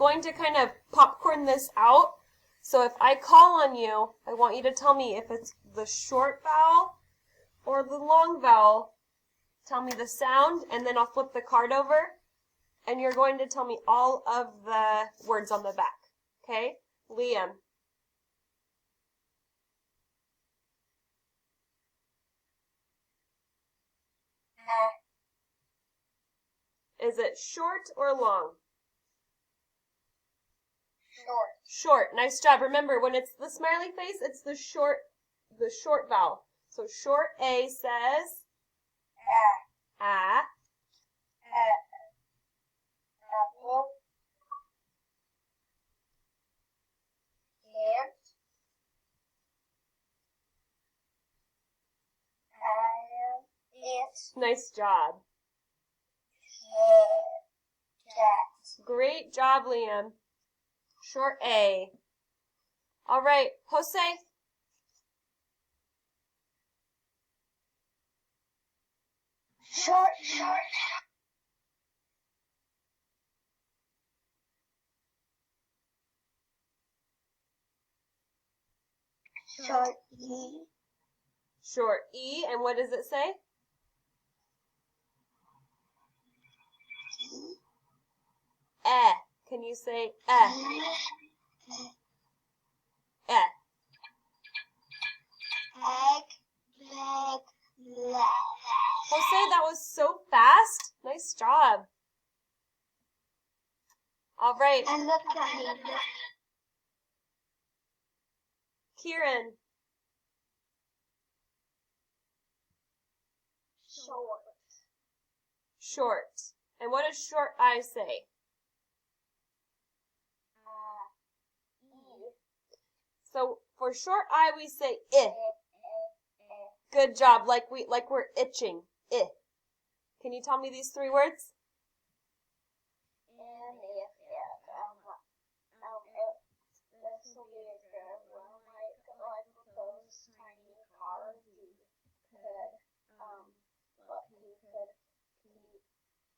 going to kind of popcorn this out. So if I call on you, I want you to tell me if it's the short vowel or the long vowel. Tell me the sound, and then I'll flip the card over, and you're going to tell me all of the words on the back. Okay? Liam. Is it short or long? Short. Short. Nice job. Remember, when it's the smiley face, it's the short vowel. So short A says a. Apple. It. Nice job. Cat. Great job, Liam. Short A. All right, Jose. Short. Short E. Short E, and what does it say? Can you say Egg, leg, leg. Jose, that was so fast. Nice job. All right. And look at me. Kieran. Short. Short. And what does short I say? E. So for short I we say I. Good job. Like we're itching. I. Can you tell me these three words? This will be a good one. Like those tiny cars you could, but you could keep,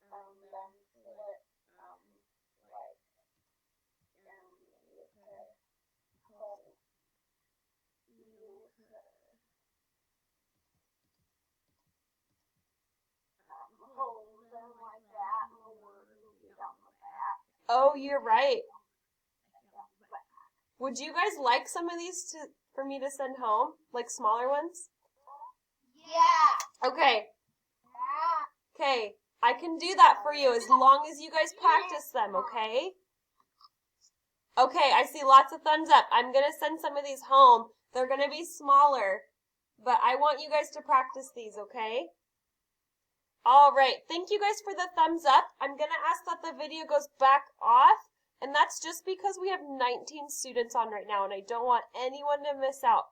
them split, like, you could hold, hold them like that, and the word will be on the back. Oh, you're right. Would you guys like some of these for me to send home? Like smaller ones? Yeah. Okay. Okay. I can do that for you as long as you guys practice them, okay? Okay, I see lots of thumbs up. I'm going to send some of these home. They're going to be smaller, but I want you guys to practice these, okay? All right. Thank you guys for the thumbs up. I'm going to ask that the video goes back off. And that's just because we have 19 students on right now, and I don't want anyone to miss out.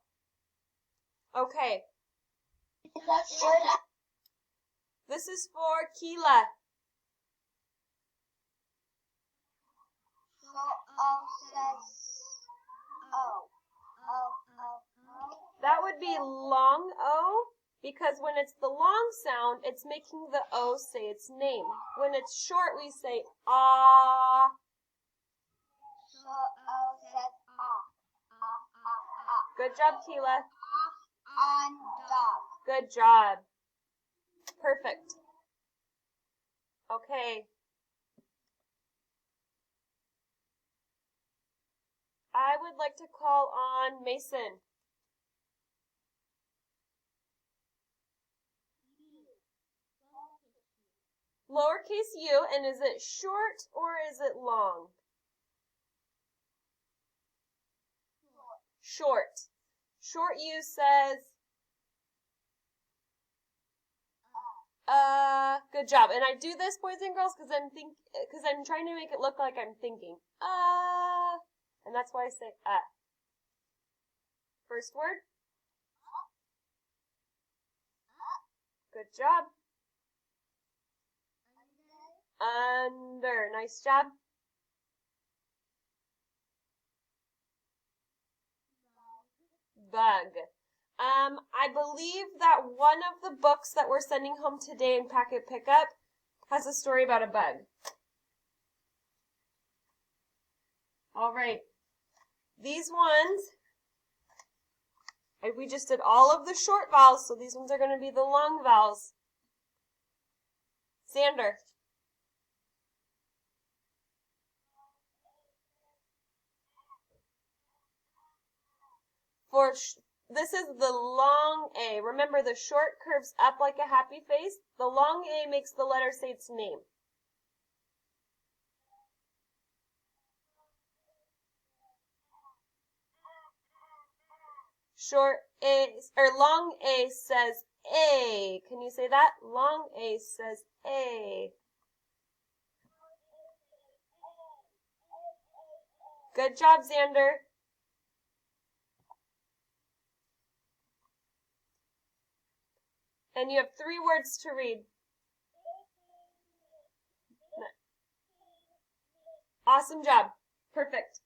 Okay. This is for Keela. That would be long O, because when it's the long sound, it's making the O say its name. When it's short, we say ah. Good job, Keela. Good job. Perfect. Okay. I would like to call on Mason. Lowercase u, and is it short or is it long? Short. Short U says, good job. And I do this, boys and girls, because I'm trying to make it look like I'm thinking. And that's why I say First word. Good job. Under. Nice job. Bug. I believe that one of the books that we're sending home today in packet pickup has a story about a bug. All right. These ones, we just did all of the short vowels, so these ones are going to be the long vowels. Xander. This is the long A. Remember, the short curves up like a happy face. The long A makes the letter say its name. Short A, or long A says A. Can you say that? Long A says A. Good job, Xander. And you have 3 words to read. Awesome job. Perfect.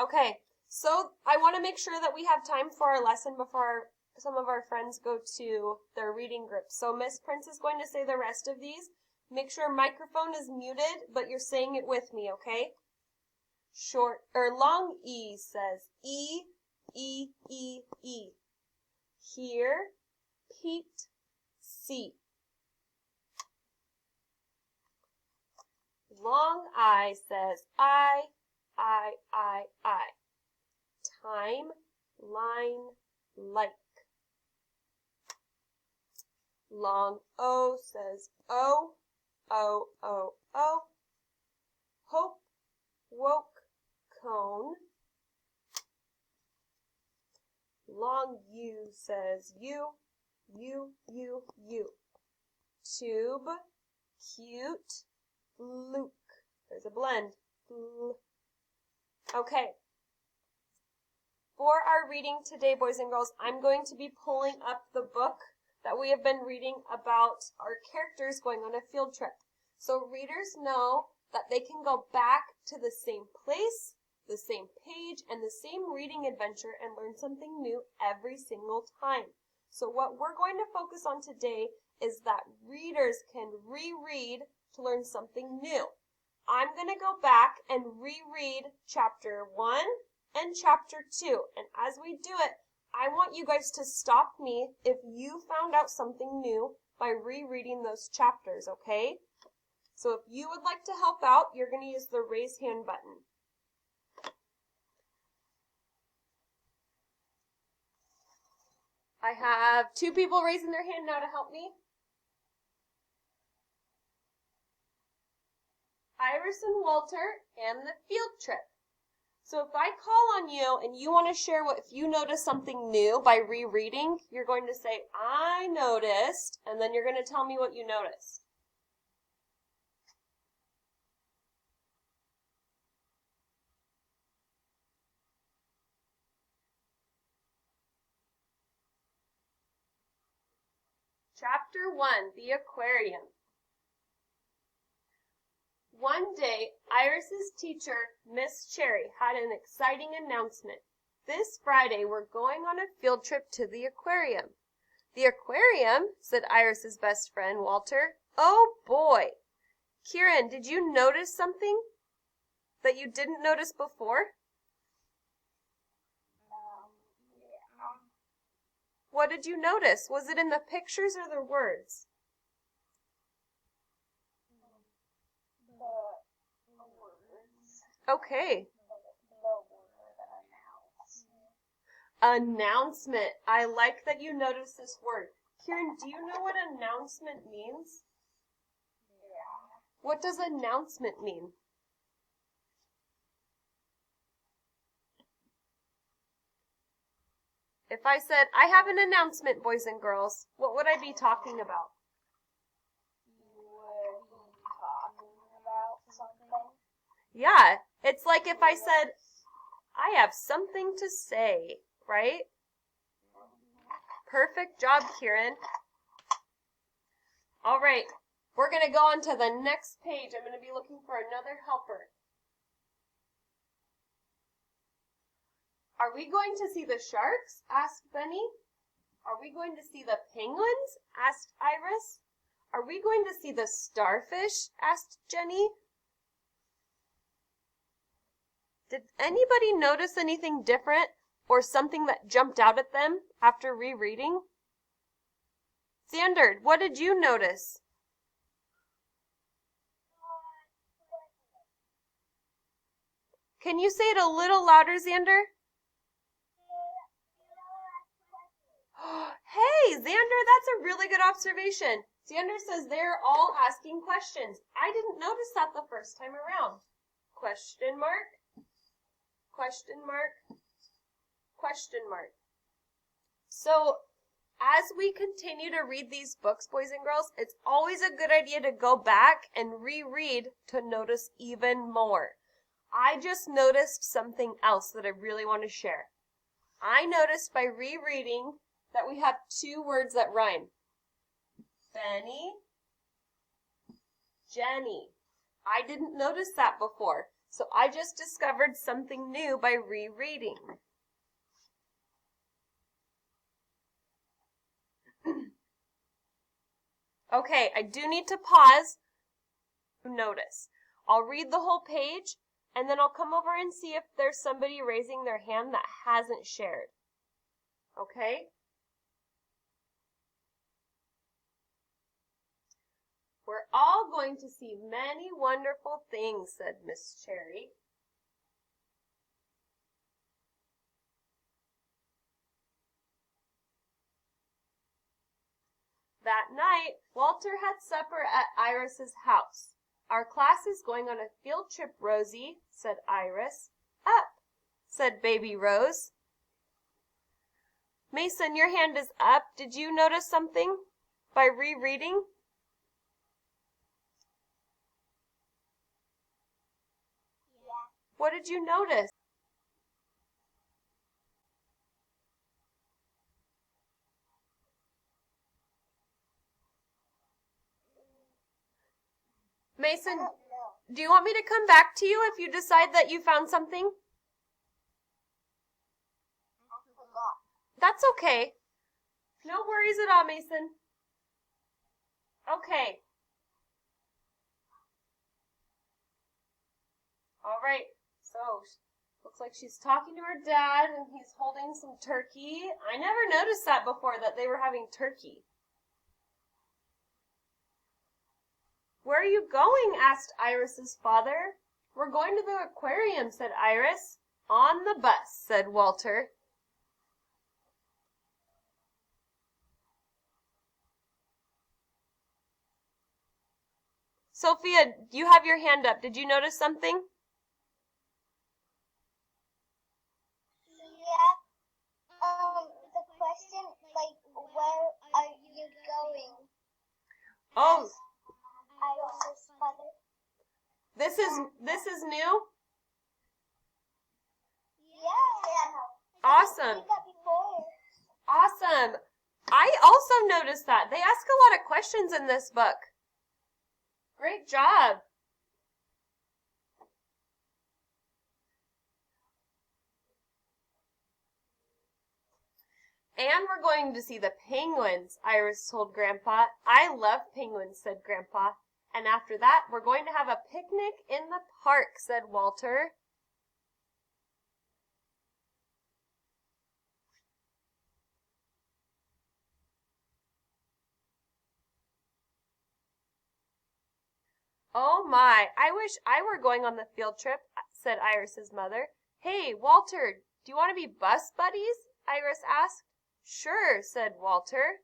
Okay, so I want to make sure that we have time for our lesson before some of our friends go to their reading group. So Miss Prince is going to say the rest of these. Make sure microphone is muted, but you're saying it with me, okay? Short or long E says E, E, E, E. Here, Pete, C. Long I says I, I. Time, line, like. Long O says O, O, O, O. Hope, woke, cone. Long U says U, U, U, U. Tube, cute, Luke. There's a blend. Okay. For our reading today, boys and girls, I'm going to be pulling up the book that we have been reading about our characters going on a field trip. So readers know that they can go back to the same place, the same page, and the same reading adventure and learn something new every single time. So what we're going to focus on today is that readers can reread to learn something new. I'm going to go back and reread chapter 1 and chapter 2. And as we do it, I want you guys to stop me if you found out something new by rereading those chapters, okay? So if you would like to help out, you're going to use the raise hand button. I have 2 people raising their hand now to help me. Iris and Walter and the field trip. So if I call on you and you want to share if you notice something new by rereading, you're going to say, I noticed, and then you're going to tell me what you noticed. Chapter 1, The Aquarium. One day, Iris's teacher, Miss Cherry, had an exciting announcement. This Friday, we're going on a field trip to the aquarium. The aquarium, said Iris's best friend, Walter. Oh boy! Kieran, did you notice something that you didn't notice before? Yeah. What did you notice? Was it in the pictures or the words? The words. Okay. The word announcement. Announcement. I like that you noticed this word. Kieran, do you know what announcement means? Yeah. What does announcement mean? If I said, I have an announcement, boys and girls, what would I be talking about? You would be talking about something. Yeah, it's like if I said, I have something to say, right? Perfect job, Kieran. All right, we're going to go on to the next page. I'm going to be looking for another helper. Are we going to see the sharks? Asked Benny. Are we going to see the penguins? Asked Iris. Are we going to see the starfish? Asked Jenny. Did anybody notice anything different or something that jumped out at them after rereading? Xander, what did you notice? Can you say it a little louder, Xander? Hey, Xander, that's a really good observation. Xander says they're all asking questions. I didn't notice that the first time around. Question mark? Question mark? Question mark. So, as we continue to read these books, boys and girls, it's always a good idea to go back and reread to notice even more. I just noticed something else that I really want to share. I noticed by rereading that we have two words that rhyme. Benny, Jenny. I didn't notice that before, so I just discovered something new by rereading. Okay, I do need to pause to notice. I'll read the whole page, and then I'll come over and see if there's somebody raising their hand that hasn't shared. Okay? We're all going to see many wonderful things, said Miss Cherry. That night, Walter had supper at Iris's house. Our class is going on a field trip, Rosie, said Iris. Up, said baby Rose. Mason, your hand is up. Did you notice something by rereading? Yeah. What did you notice? Mason, do you want me to come back to you if you decide that you found something? I forgot. That's okay. No worries at all, Mason. Okay. All right. So, looks like she's talking to her dad and he's holding some turkey. I never noticed that before, that they were having turkey. Where are you going? Asked Iris's father. We're going to the aquarium, said Iris. On the bus, said Walter. Sophia, you have your hand up. Did you notice something? Yeah. The question, like, where are you going? Oh, Iris's father. this is new? Yeah. Awesome. We got before. Awesome. I also noticed that. They ask a lot of questions in this book. Great job. And we're going to see the penguins, Iris told Grandpa. I love penguins, said Grandpa. And after that, we're going to have a picnic in the park, said Walter. Oh my, I wish I were going on the field trip, said Iris's mother. Hey, Walter, do you want to be bus buddies? Iris asked. Sure, said Walter.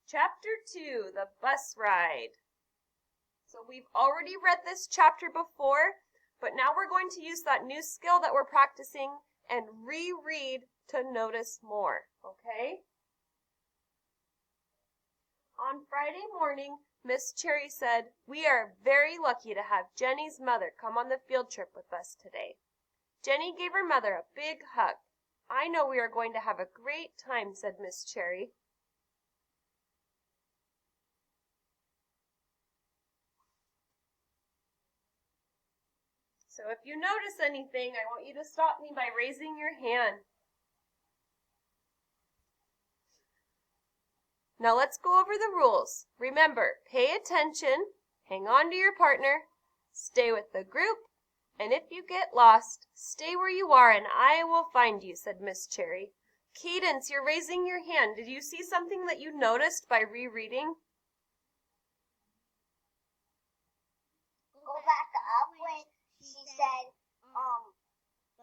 Chapter 2, The Bus Ride. So we've already read this chapter before, but now we're going to use that new skill that we're practicing and reread to notice more, okay? On Friday morning, Miss Cherry said, "We are very lucky to have Jenny's mother come on the field trip with us today." Jenny gave her mother a big hug. "I know we are going to have a great time," said Miss Cherry. So if you notice anything, I want you to stop me by raising your hand. Now let's go over the rules. Remember, pay attention, hang on to your partner, stay with the group, and if you get lost, stay where you are and I will find you, said Miss Cherry. Cadence, you're raising your hand. Did you see something that you noticed by rereading? Go back up when she said,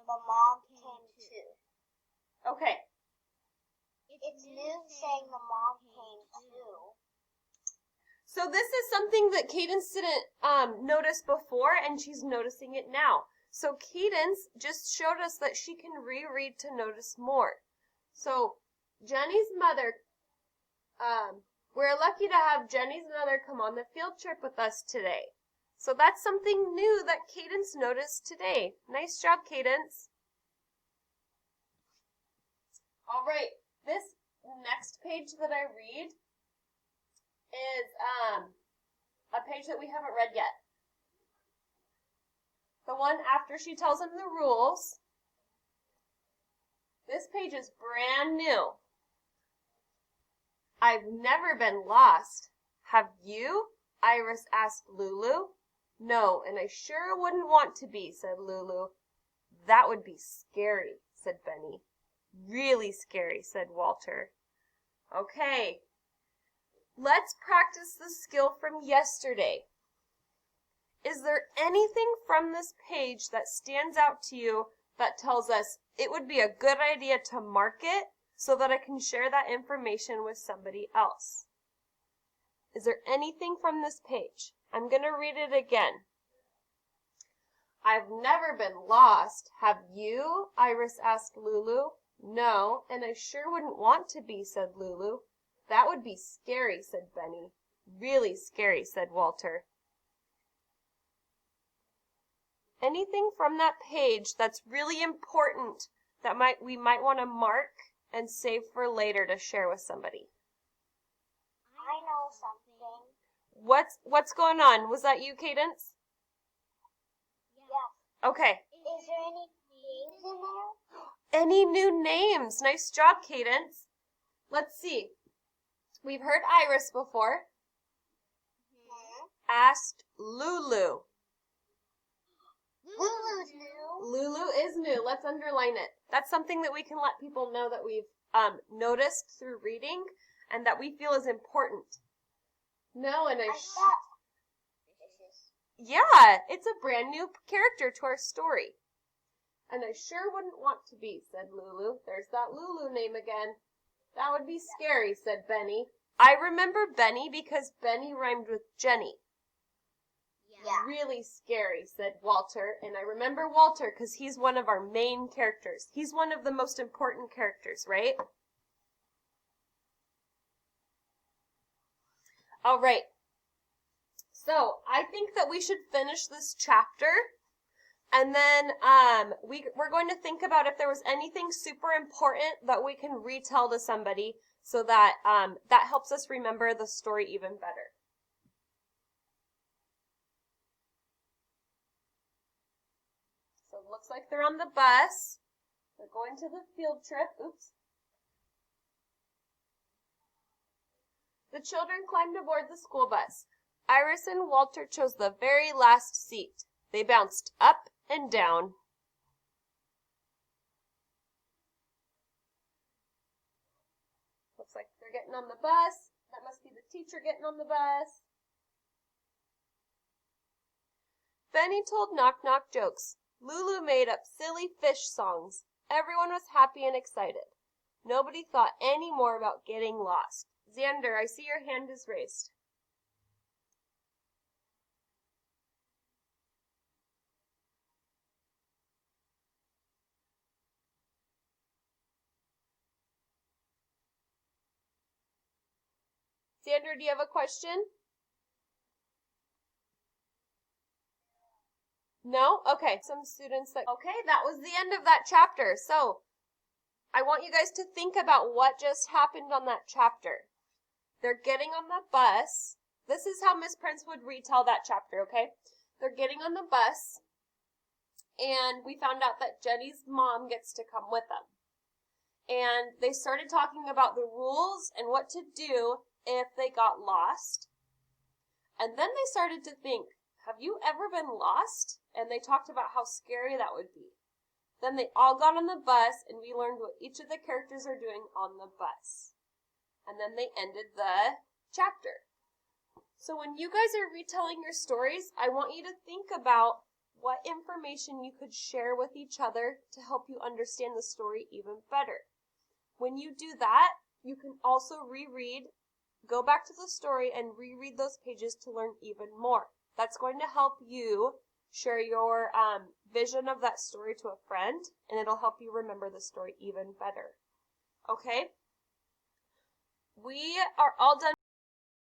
the mom came too. Okay. It's new saying the mom came too. So this is something that Cadence didn't notice before, and she's noticing it now. So Cadence just showed us that she can reread to notice more. So Jenny's mother, we're lucky to have Jenny's mother come on the field trip with us today. So that's something new that Cadence noticed today. Nice job, Cadence. All right, this next page that I read is a page that we haven't read yet. The one after she tells him the rules. This page is brand new. I've never been lost. Have you? Iris asked Lulu. No, and I sure wouldn't want to be, said Lulu. That would be scary, said Benny. Really scary, said Walter. Okay, let's practice the skill from yesterday. Is there anything from this page that stands out to you that tells us it would be a good idea to mark it so that I can share that information with somebody else? Is there anything from this page? I'm going to read it again. I've never been lost. Have you? Iris asked Lulu. No, and I sure wouldn't want to be, said Lulu. That would be scary, said Benny. Really scary, said Walter. Anything from that page that's really important that we might want to mark and save for later to share with somebody? I know something. What's going on? Was that you, Cadence? Yeah. Okay. Is there any names in there? Any new names? Nice job, Cadence. Let's see. We've heard Iris before. Asked Lulu. Lulu's new. Lulu is new. Let's underline it. That's something that we can let people know that we've noticed through reading and that we feel is important. No, and yeah, it's a brand new character to our story. And I sure wouldn't want to be, said Lulu. There's that Lulu name again. That would be scary, said Benny. I remember Benny because Benny rhymed with Jenny. Yeah. Really scary, said Walter. And I remember Walter because he's one of our main characters. He's one of the most important characters, right? All right. So I think that we should finish this chapter. And then we're going to think about if there was anything super important that we can retell to somebody so that that helps us remember the story even better. So it looks like they're on the bus. They're going to the field trip. Oops. The children climbed aboard the school bus. Iris and Walter chose the very last seat. They bounced up and down. Looks like they're getting on the bus. That must be the teacher getting on the bus. Benny told knock-knock jokes. Lulu made up silly fish songs. Everyone was happy and excited. Nobody thought any more about getting lost. Xander, I see your hand is raised. Xander, do you have a question? No? Okay. Some students that... Okay, that was the end of that chapter. So, I want you guys to think about what just happened on that chapter. They're getting on the bus. This is how Miss Prince would retell that chapter, okay? They're getting on the bus. and we found out that Jenny's mom gets to come with them. And they started talking about the rules and what to do if they got lost. And then they started to think, have you ever been lost? And they talked about how scary that would be. Then they all got on the bus, and we learned what each of the characters are doing on the bus. And then they ended the chapter. So when you guys are retelling your stories, I want you to think about what information you could share with each other to help you understand the story even better. When you do that, you can also go back to the story and reread those pages to learn even more. That's going to help you share your vision of that story to a friend, and it'll help you remember the story even better. Okay? We are all done